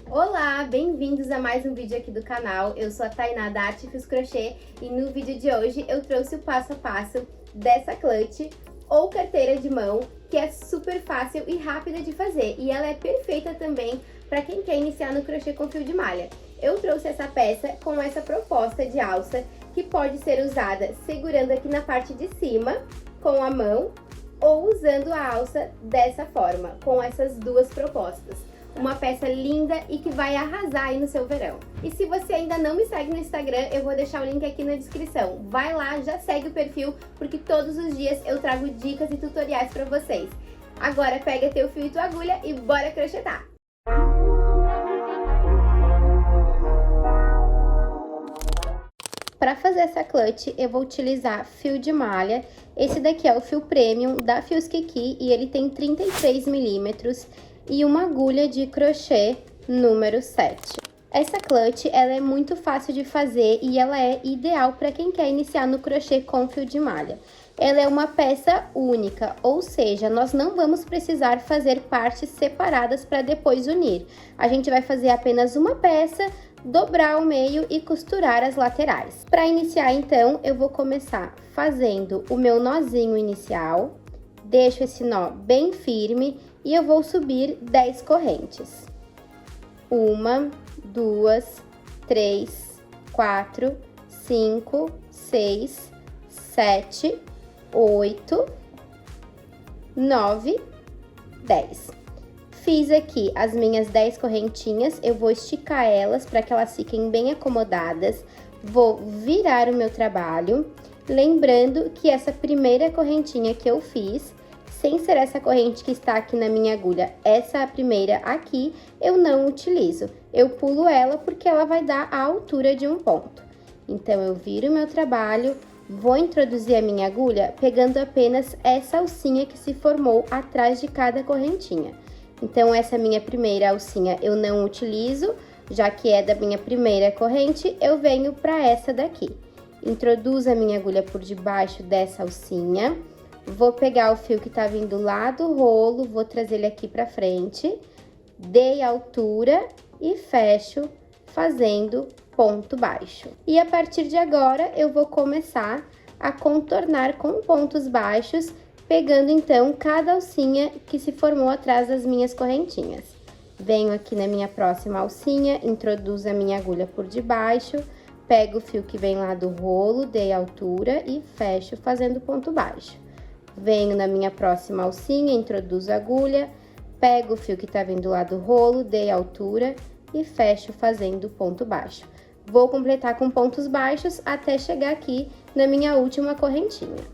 Olá, bem-vindos a mais um vídeo aqui do canal. Eu sou a Tainá da Arte Fios Crochê e no vídeo de hoje eu trouxe o passo a passo dessa clutch ou carteira de mão, que é super fácil e rápida de fazer, e ela é perfeita também para quem quer iniciar no crochê com fio de malha. Eu trouxe essa peça com essa proposta de alça que pode ser usada segurando aqui na parte de cima com a mão ou usando a alça dessa forma, com essas duas propostas. Uma peça linda e que vai arrasar aí no seu verão. E se você ainda não me segue no Instagram, eu vou deixar o link aqui na descrição. Vai lá, já segue o perfil, porque todos os dias eu trago dicas e tutoriais pra vocês. Agora pega teu fio e tua agulha e bora crochetar! Para fazer essa clutch, eu vou utilizar fio de malha. Esse daqui é o fio premium da Fios Kiki e ele tem 33 milímetros. E uma agulha de crochê número 7. Essa clutch, ela é muito fácil de fazer e ela é ideal para quem quer iniciar no crochê com fio de malha. Ela é uma peça única, ou seja, nós não vamos precisar fazer partes separadas para depois unir. A gente vai fazer apenas uma peça, dobrar ao meio e costurar as laterais. Para iniciar, então, eu vou começar fazendo o meu nozinho inicial. Deixo esse nó bem firme e eu vou subir 10 correntes. 1, 2, 3, 4, 5, 6, 7, 8, 9, 10. Fiz aqui as minhas 10 correntinhas, eu vou esticar elas para que elas fiquem bem acomodadas. Vou virar o meu trabalho, lembrando que essa primeira correntinha que eu fiz, sem ser essa corrente que está aqui na minha agulha, essa primeira aqui, eu não utilizo. Eu pulo ela porque ela vai dar a altura de um ponto. Então, eu viro o meu trabalho, vou introduzir a minha agulha pegando apenas essa alcinha que se formou atrás de cada correntinha. Então, essa minha primeira alcinha eu não utilizo, já que é da minha primeira corrente, eu venho para essa daqui. Introduzo a minha agulha por debaixo dessa alcinha. Vou pegar o fio que tá vindo lá do rolo, vou trazer ele aqui pra frente, dei altura e fecho fazendo ponto baixo. E a partir de agora, eu vou começar a contornar com pontos baixos, pegando então cada alcinha que se formou atrás das minhas correntinhas. Venho aqui na minha próxima alcinha, introduzo a minha agulha por debaixo, pego o fio que vem lá do rolo, dei altura e fecho fazendo ponto baixo. Venho na minha próxima alcinha, introduzo a agulha, pego o fio que tá vindo lá do rolo, dei altura e fecho fazendo ponto baixo. Vou completar com pontos baixos até chegar aqui na minha última correntinha.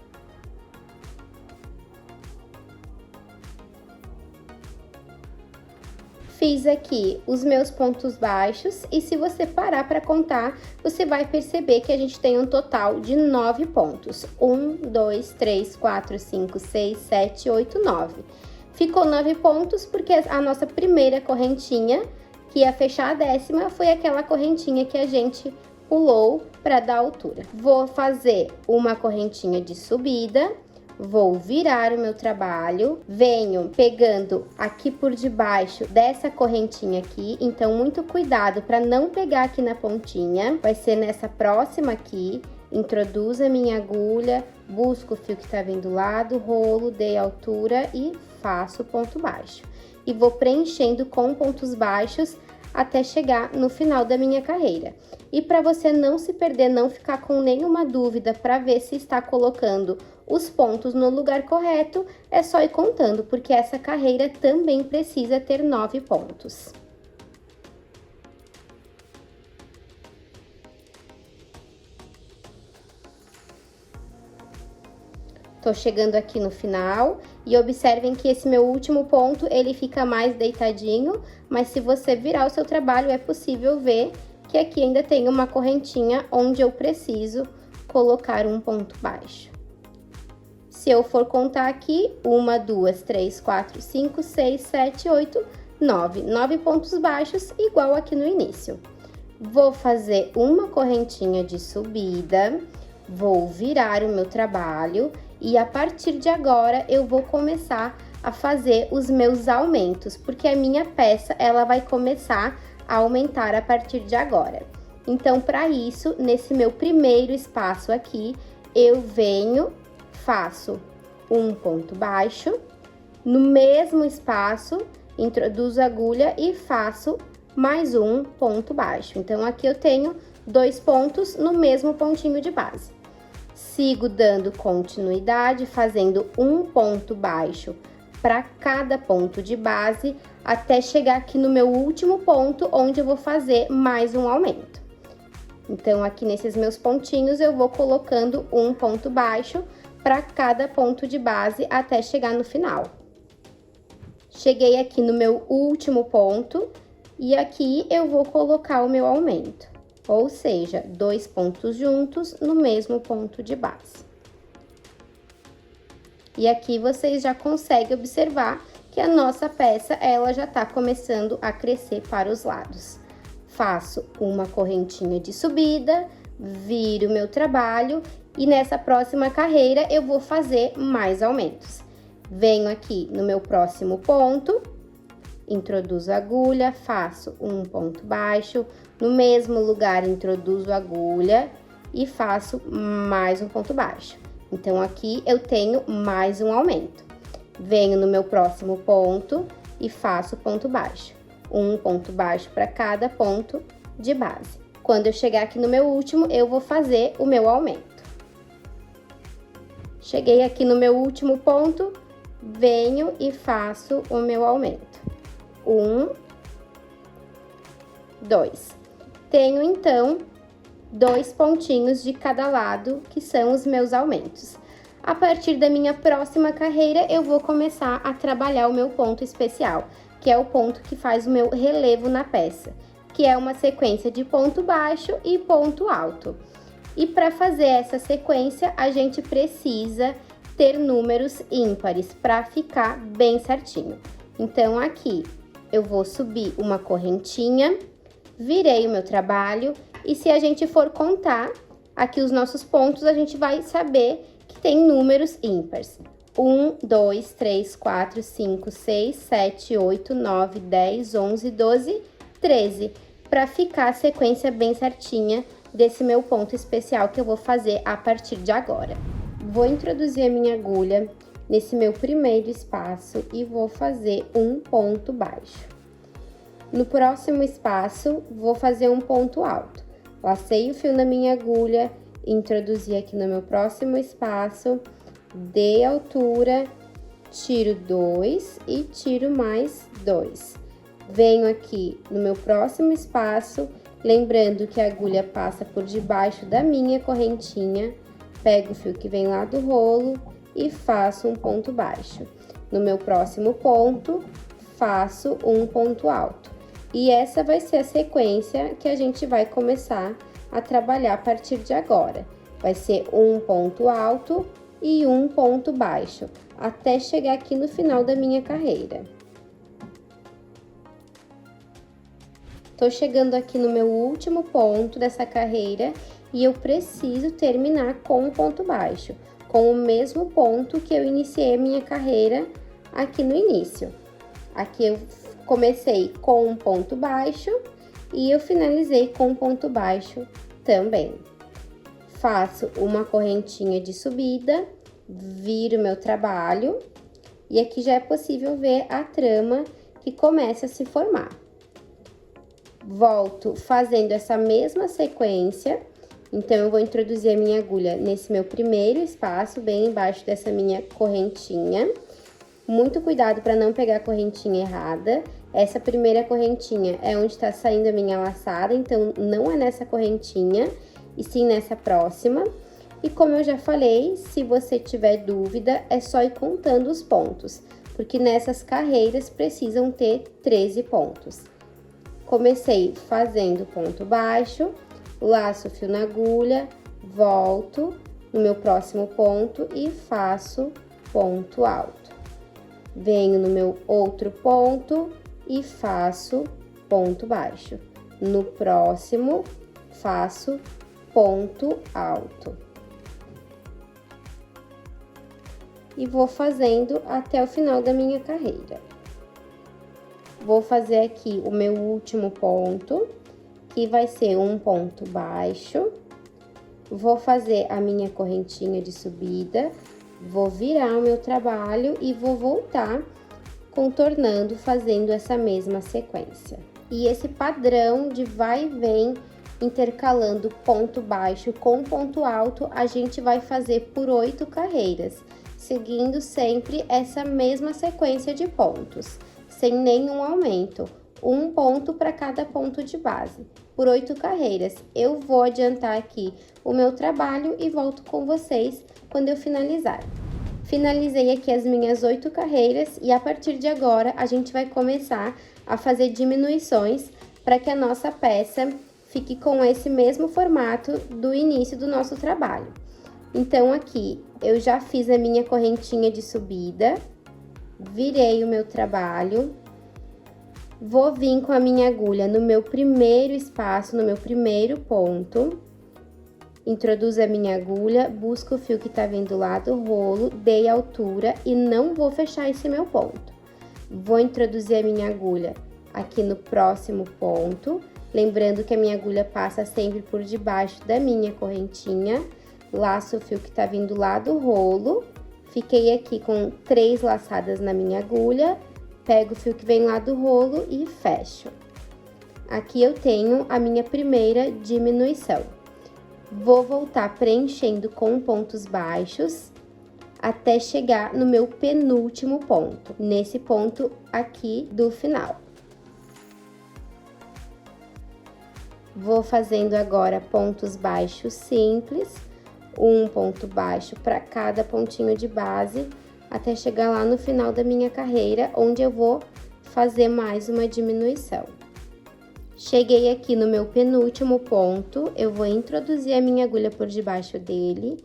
Fiz aqui os meus pontos baixos e se você parar para contar, você vai perceber que a gente tem um total de 9 pontos. 1, 2, 3, 4, 5, 6, 7, 8, 9. Ficou 9 pontos porque a nossa primeira correntinha, que ia fechar a 10ª, foi aquela correntinha que a gente pulou para dar altura. Vou fazer uma correntinha de subida. Vou virar o meu trabalho, venho pegando aqui por debaixo dessa correntinha aqui, então muito cuidado para não pegar aqui na pontinha, vai ser nessa próxima aqui, introduzo a minha agulha, busco o fio que tá vindo lá do rolo, dei altura e faço ponto baixo. E vou preenchendo com pontos baixos até chegar no final da minha carreira. E para você não se perder, não ficar com nenhuma dúvida para ver se está colocando os pontos no lugar correto, é só ir contando, porque essa carreira também precisa ter 9 pontos. Tô chegando aqui no final e observem que esse meu último ponto, ele fica mais deitadinho, mas se você virar o seu trabalho, é possível ver que aqui ainda tem uma correntinha onde eu preciso colocar um ponto baixo. Se eu for contar aqui, 1, 2, 3, 4, 5, 6, 7, 8, 9. 9 pontos baixos, igual aqui no início. Vou fazer uma correntinha de subida, vou virar o meu trabalho e a partir de agora eu vou começar a fazer os meus aumentos, porque a minha peça ela vai começar aumentar a partir de agora. Então, para isso, nesse meu primeiro espaço aqui, eu venho, faço um ponto baixo, no mesmo espaço, introduzo a agulha e faço mais um ponto baixo. Então, aqui eu tenho 2 pontos no mesmo pontinho de base. Sigo dando continuidade, fazendo um ponto baixo para cada ponto de base, até chegar aqui no meu último ponto, onde eu vou fazer mais um aumento. Então, aqui nesses meus pontinhos, eu vou colocando um ponto baixo para cada ponto de base até chegar no final. Cheguei aqui no meu último ponto e aqui eu vou colocar o meu aumento, ou seja, 2 pontos juntos no mesmo ponto de base. E aqui vocês já conseguem observar que a nossa peça, ela já tá começando a crescer para os lados. Faço uma correntinha de subida, viro meu trabalho e nessa próxima carreira eu vou fazer mais aumentos. Venho aqui no meu próximo ponto, introduzo a agulha, faço um ponto baixo, no mesmo lugar introduzo a agulha e faço mais um ponto baixo. Então, aqui eu tenho mais um aumento. Venho no meu próximo ponto e faço ponto baixo. Um ponto baixo para cada ponto de base. Quando eu chegar aqui no meu último, eu vou fazer o meu aumento. Cheguei aqui no meu último ponto, venho e faço o meu aumento. 1, 2. Tenho, então, 2 pontinhos de cada lado, que são os meus aumentos. A partir da minha próxima carreira, eu vou começar a trabalhar o meu ponto especial, que é o ponto que faz o meu relevo na peça, que é uma sequência de ponto baixo e ponto alto. E para fazer essa sequência, a gente precisa ter números ímpares para ficar bem certinho. Então, aqui eu vou subir uma correntinha, virei o meu trabalho e se a gente for contar aqui os nossos pontos, a gente vai saber que tem números ímpares. 1, 2, 3, 4, 5, 6, 7, 8, 9, 10, 11, 12, 13, para ficar a sequência bem certinha desse meu ponto especial que eu vou fazer a partir de agora. Vou introduzir a minha agulha nesse meu primeiro espaço e vou fazer um ponto baixo. No próximo espaço, vou fazer um ponto alto. Lacei o fio na minha agulha, introduzi aqui no meu próximo espaço, dei altura, tiro 2 e tiro mais 2. Venho aqui no meu próximo espaço, lembrando que a agulha passa por debaixo da minha correntinha, pego o fio que vem lá do rolo e faço um ponto baixo. No meu próximo ponto, faço um ponto alto. E essa vai ser a sequência que a gente vai começar a trabalhar a partir de agora. Vai ser um ponto alto e um ponto baixo, até chegar aqui no final da minha carreira. Tô chegando aqui no meu último ponto dessa carreira e eu preciso terminar com um ponto baixo, com o mesmo ponto que eu iniciei a minha carreira aqui no início. Aqui eu comecei com um ponto baixo e eu finalizei com um ponto baixo também. Faço uma correntinha de subida, viro meu trabalho e aqui já é possível ver a trama que começa a se formar. Volto fazendo essa mesma sequência, então eu vou introduzir a minha agulha nesse meu primeiro espaço, bem embaixo dessa minha correntinha. Muito cuidado para não pegar a correntinha errada. Essa primeira correntinha é onde está saindo a minha laçada, então não é nessa correntinha, e sim nessa próxima. E como eu já falei, se você tiver dúvida, é só ir contando os pontos, porque nessas carreiras precisam ter 13 pontos. Comecei fazendo ponto baixo, laço o fio na agulha, volto no meu próximo ponto e faço ponto alto. Venho no meu outro ponto e faço ponto baixo. No próximo, faço ponto alto. E vou fazendo até o final da minha carreira. Vou fazer aqui o meu último ponto, que vai ser um ponto baixo. Vou fazer a minha correntinha de subida, vou virar o meu trabalho e vou voltar contornando, fazendo essa mesma sequência. E esse padrão de vai e vem, intercalando ponto baixo com ponto alto, a gente vai fazer por 8 carreiras, seguindo sempre essa mesma sequência de pontos, sem nenhum aumento, um ponto para cada ponto de base, por 8 carreiras. Eu vou adiantar aqui o meu trabalho e volto com vocês quando eu finalizar. Finalizei aqui as minhas 8 carreiras e a partir de agora a gente vai começar a fazer diminuições para que a nossa peça fique com esse mesmo formato do início do nosso trabalho. Então, aqui eu já fiz a minha correntinha de subida, virei o meu trabalho, vou vir com a minha agulha no meu primeiro espaço, no meu primeiro ponto, introduzo a minha agulha, busco o fio que tá vindo lá do rolo, dei altura e não vou fechar esse meu ponto. Vou introduzir a minha agulha aqui no próximo ponto, lembrando que a minha agulha passa sempre por debaixo da minha correntinha, laço o fio que tá vindo lá do rolo, fiquei aqui com 3 laçadas na minha agulha, pego o fio que vem lá do rolo e fecho. Aqui eu tenho a minha primeira diminuição. Vou voltar preenchendo com pontos baixos até chegar no meu penúltimo ponto, nesse ponto aqui do final. Vou fazendo agora pontos baixos simples, um ponto baixo para cada pontinho de base, até chegar lá no final da minha carreira, onde eu vou fazer mais uma diminuição. Cheguei aqui no meu penúltimo ponto, eu vou introduzir a minha agulha por debaixo dele,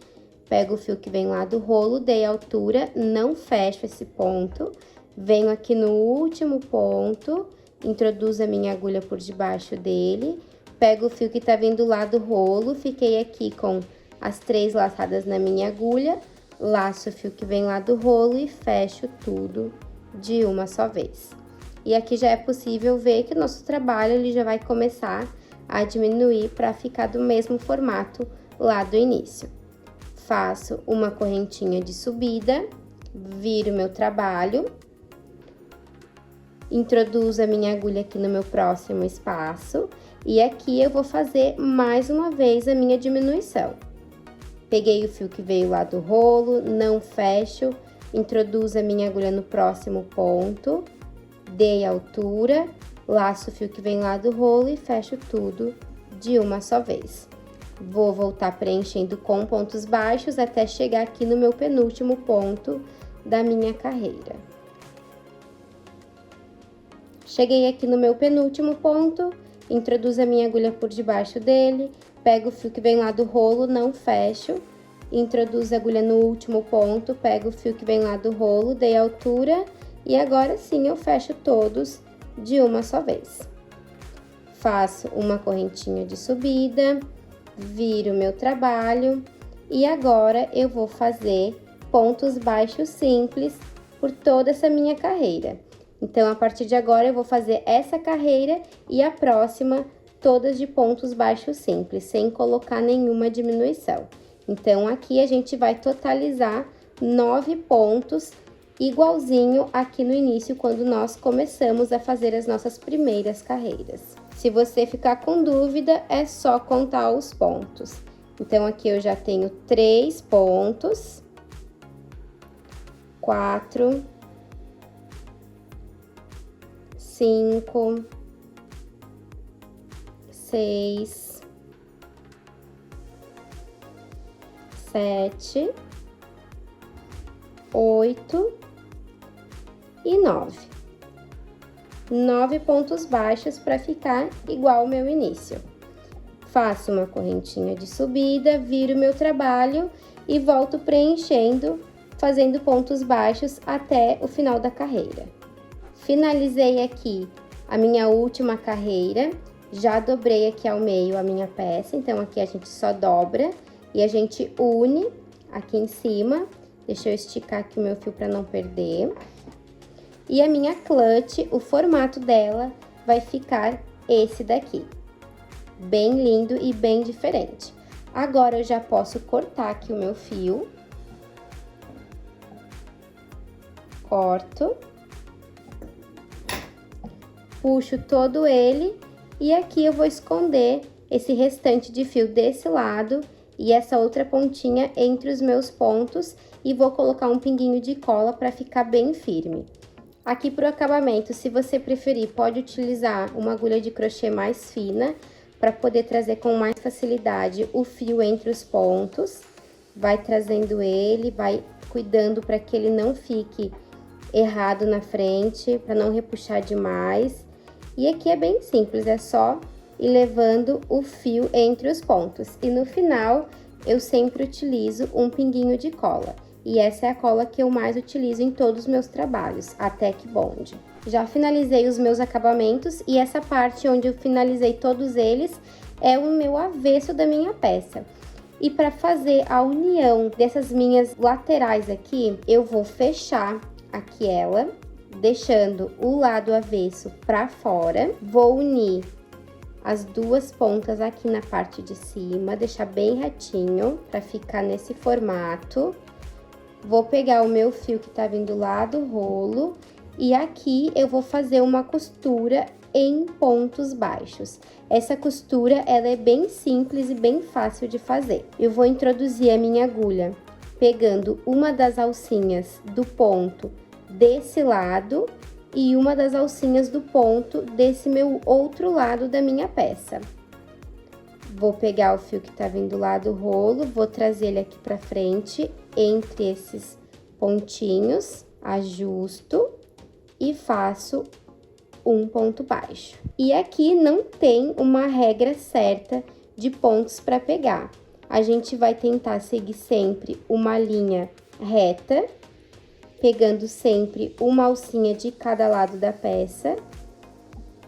pego o fio que vem lá do rolo, dei altura, não fecho esse ponto, venho aqui no último ponto, introduzo a minha agulha por debaixo dele, pego o fio que tá vindo lá do rolo, fiquei aqui com as 3 laçadas na minha agulha, laço o fio que vem lá do rolo e fecho tudo de uma só vez. E aqui já é possível ver que o nosso trabalho ele já vai começar a diminuir para ficar do mesmo formato lá do início. Faço uma correntinha de subida, viro meu trabalho, introduzo a minha agulha aqui no meu próximo espaço e aqui eu vou fazer mais uma vez a minha diminuição. Peguei o fio que veio lá do rolo, não fecho, introduzo a minha agulha no próximo ponto, dei altura, laço o fio que vem lá do rolo e fecho tudo de uma só vez. Vou voltar preenchendo com pontos baixos até chegar aqui no meu penúltimo ponto da minha carreira. Cheguei aqui no meu penúltimo ponto, introduzo a minha agulha por debaixo dele, pego o fio que vem lá do rolo, não fecho, introduzo a agulha no último ponto, pego o fio que vem lá do rolo, dei altura e agora sim eu fecho todos de uma só vez. Faço uma correntinha de subida, viro meu trabalho e agora eu vou fazer pontos baixos simples por toda essa minha carreira. Então, a partir de agora, eu vou fazer essa carreira e a próxima todas de pontos baixos simples, sem colocar nenhuma diminuição. Então, aqui a gente vai totalizar 9 pontos, igualzinho aqui no início, quando nós começamos a fazer as nossas primeiras carreiras. Se você ficar com dúvida, é só contar os pontos. Então, aqui eu já tenho 3 pontos, 4, 5, 6, 7, 8 e 9. 9 pontos baixos para ficar igual ao meu início. Faço uma correntinha de subida, viro meu trabalho e volto preenchendo, fazendo pontos baixos até o final da carreira. Finalizei aqui a minha última carreira, já dobrei aqui ao meio a minha peça, então aqui a gente só dobra e a gente une aqui em cima. Deixa eu esticar aqui o meu fio para não perder. E a minha clutch, o formato dela vai ficar esse daqui. Bem lindo e bem diferente. Agora, eu já posso cortar aqui o meu fio. Corto. Puxo todo ele e aqui eu vou esconder esse restante de fio desse lado e essa outra pontinha entre os meus pontos e vou colocar um pinguinho de cola para ficar bem firme. Aqui pro acabamento, se você preferir, pode utilizar uma agulha de crochê mais fina para poder trazer com mais facilidade o fio entre os pontos. Vai trazendo ele, vai cuidando para que ele não fique errado na frente, para não repuxar demais. E aqui é bem simples, é só ir levando o fio entre os pontos. E no final, eu sempre utilizo um pinguinho de cola. E essa é a cola que eu mais utilizo em todos os meus trabalhos, a Tech Bond. Já finalizei os meus acabamentos e essa parte onde eu finalizei todos eles é o meu avesso da minha peça. E para fazer a união dessas minhas laterais aqui, eu vou fechar aqui ela, deixando o lado avesso para fora. Vou unir as duas pontas aqui na parte de cima, deixar bem retinho para ficar nesse formato. Vou pegar o meu fio que tá vindo lá do rolo e aqui eu vou fazer uma costura em pontos baixos. Essa costura, ela é bem simples e bem fácil de fazer. Eu vou introduzir a minha agulha pegando uma das alcinhas do ponto desse lado e uma das alcinhas do ponto desse meu outro lado da minha peça. Vou pegar o fio que tá vindo lá do rolo, vou trazer ele aqui pra frente, entre esses pontinhos, ajusto e faço um ponto baixo. E aqui não tem uma regra certa de pontos para pegar. A gente vai tentar seguir sempre uma linha reta, pegando sempre uma alcinha de cada lado da peça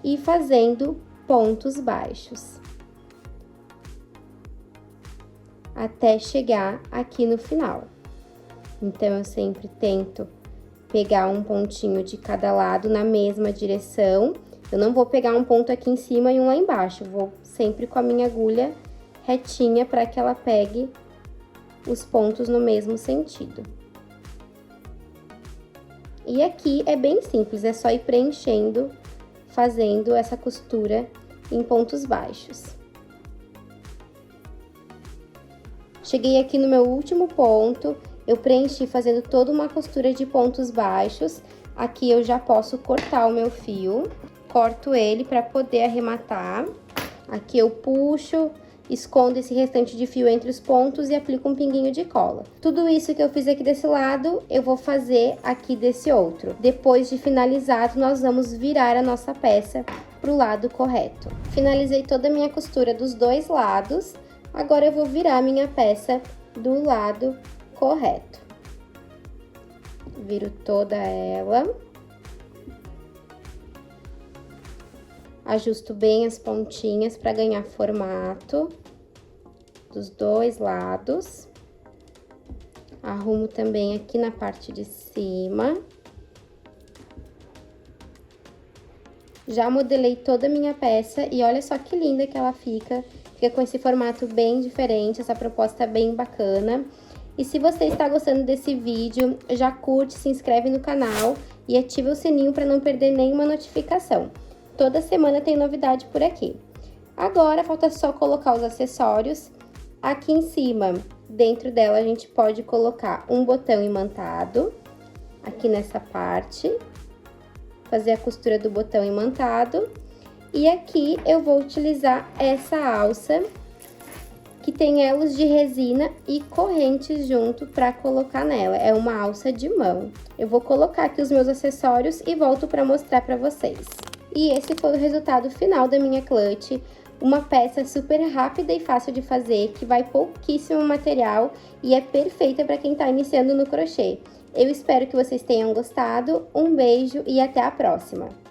e fazendo pontos baixos, até chegar aqui no final. Então, eu sempre tento pegar um pontinho de cada lado na mesma direção. Eu não vou pegar um ponto aqui em cima e um lá embaixo, eu vou sempre com a minha agulha retinha para que ela pegue os pontos no mesmo sentido. E aqui é bem simples, é só ir preenchendo, fazendo essa costura em pontos baixos. Cheguei aqui no meu último ponto, eu preenchi fazendo toda uma costura de pontos baixos. Aqui eu já posso cortar o meu fio, corto ele para poder arrematar. Aqui eu puxo, escondo esse restante de fio entre os pontos e aplico um pinguinho de cola. Tudo isso que eu fiz aqui desse lado, eu vou fazer aqui desse outro. Depois de finalizado, nós vamos virar a nossa peça para o lado correto. Finalizei toda a minha costura dos dois lados. Agora, eu vou virar a minha peça do lado correto. Viro toda ela. Ajusto bem as pontinhas para ganhar formato dos dois lados. Arrumo também aqui na parte de cima. Já modelei toda a minha peça e olha só que linda que ela fica. Fica com esse formato bem diferente, essa proposta bem bacana. E se você está gostando desse vídeo, já curte, se inscreve no canal e ativa o sininho para não perder nenhuma notificação. Toda semana tem novidade por aqui. Agora, falta só colocar os acessórios. Aqui em cima, dentro dela, a gente pode colocar um botão imantado, aqui nessa parte. Fazer a costura do botão imantado. E aqui eu vou utilizar essa alça, que tem elos de resina e correntes junto para colocar nela. É uma alça de mão. Eu vou colocar aqui os meus acessórios e volto para mostrar para vocês. E esse foi o resultado final da minha clutch. Uma peça super rápida e fácil de fazer, que vai pouquíssimo material e é perfeita para quem está iniciando no crochê. Eu espero que vocês tenham gostado. Um beijo e até a próxima!